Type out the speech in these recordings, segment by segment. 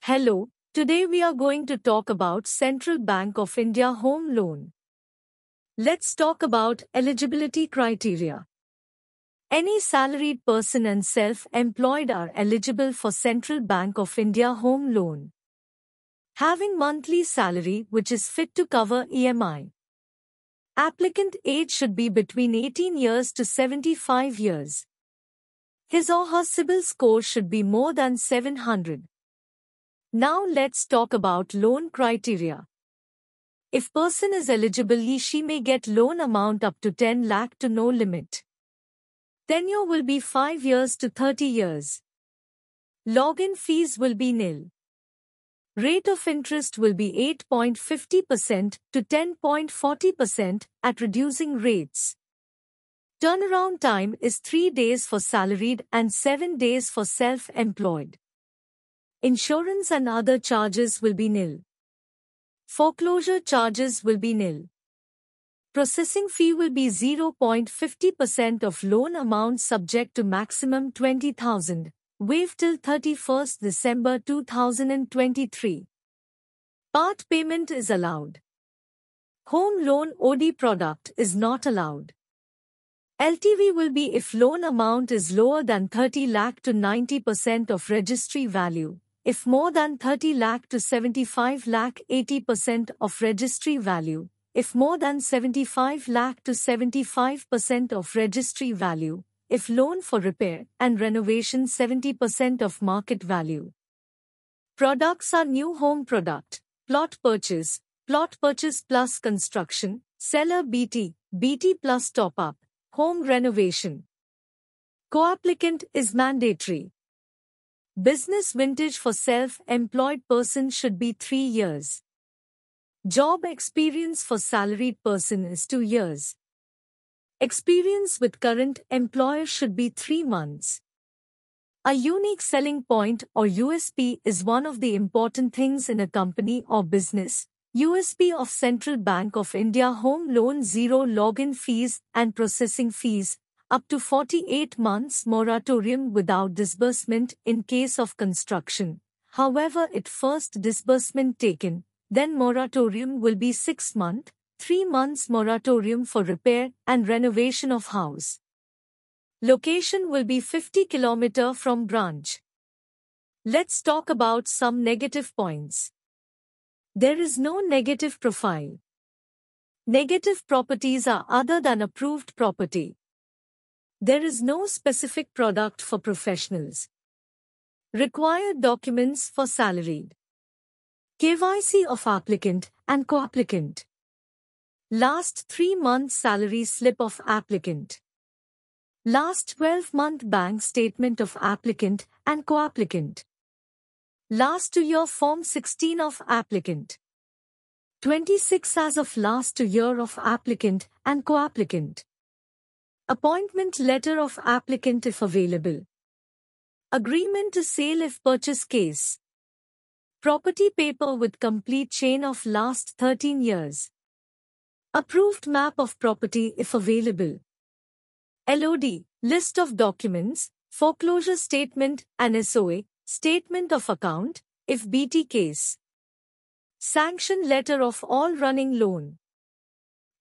Hello, today we are going to talk about Central Bank of India Home Loan. Let's talk about eligibility criteria. Any salaried person and self-employed are eligible for Central Bank of India Home Loan. Having monthly salary which is fit to cover EMI. Applicant age should be between 18 years to 75 years. His or her CIBIL score should be more than 700. Now let's talk about loan criteria. If person is eligible, she may get loan amount up to 10 lakh to no limit. Tenure will be 5 years to 30 years. Login fees will be nil. Rate of interest will be 8.50% to 10.40% at reducing rates. Turnaround time is 3 days for salaried and 7 days for self-employed. Insurance and other charges will be nil. Foreclosure charges will be nil. Processing fee will be 0.50% of loan amount subject to maximum 20,000, waived till 31st December 2023. Part payment is allowed. Home loan OD product is not allowed. LTV will be if loan amount is lower than 30 lakh to 90% of registry value. If more than 30 lakh to 75 lakh 80% of registry value, if more than 75 lakh to 75% of registry value, if loan for repair and renovation 70% of market value. Products are new home product, plot purchase plus construction, seller BT, BT plus top-up, home renovation. Co-applicant is mandatory. Business vintage for self-employed person should be 3 years. Job experience for salaried person is 2 years. Experience with current employer should be 3 months. A unique selling point or USP is one of the important things in a company or business. USP of Central Bank of India Home Loan: zero login fees and processing fees. Up to 48 months moratorium without disbursement in case of construction. However, if first disbursement taken, then moratorium will be 6 months, 3 months moratorium for repair and renovation of house. Location will be 50 km from branch. Let's talk about some negative points. There is no negative profile. Negative properties are other than approved property. There is no specific product for professionals. Required documents for salaried. KYC of applicant and co-applicant. Last 3 months salary slip of applicant. Last 12-month bank statement of applicant and co-applicant. Last 2 year Form 16 of applicant. 26 as of last 2 year of applicant and co-applicant. Appointment letter of applicant if available. Agreement to sale if purchase case. Property paper with complete chain of last 13 years. Approved map of property if available. LOD, list of documents, foreclosure statement and SOA, statement of account, if BT case. Sanction letter of all running loan.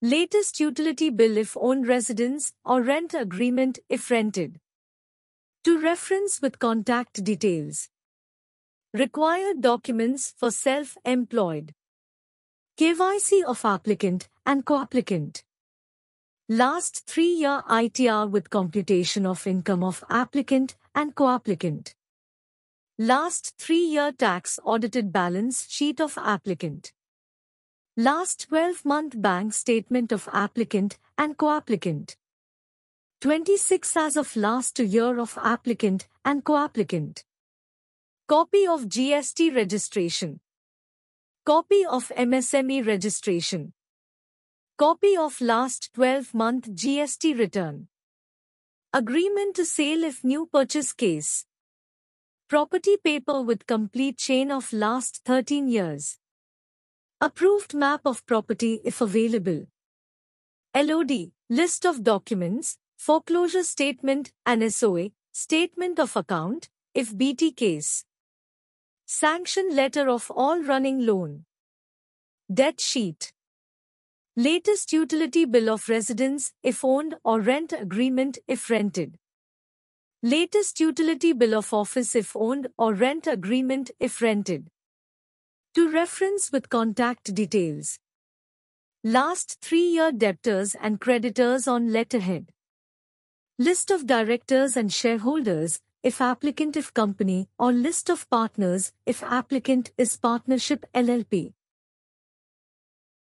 Latest utility bill if owned residence or rent agreement if rented. To reference with contact details. Required documents for self-employed. KYC of applicant and co-applicant. Last 3-year ITR with computation of income of applicant and co-applicant. Last 3-year tax audited balance sheet of applicant. Last 12-month bank statement of applicant and co-applicant. 26 as of last 2 year of applicant and co-applicant. Copy of GST registration. Copy of MSME registration. Copy of last 12-month GST return. Agreement to sale if new purchase case. Property paper with complete chain of last 13 years. Approved map of property if available. LOD, list of documents, foreclosure statement and SOA, statement of account, if BT case. Sanction letter of all running loan. Debt sheet. Latest utility bill of residence if owned or rent agreement if rented. Latest utility bill of office if owned or rent agreement if rented. To reference with contact details. Last 3-year debtors and creditors on letterhead. List of directors and shareholders if applicant if company or list of partners if applicant is partnership LLP.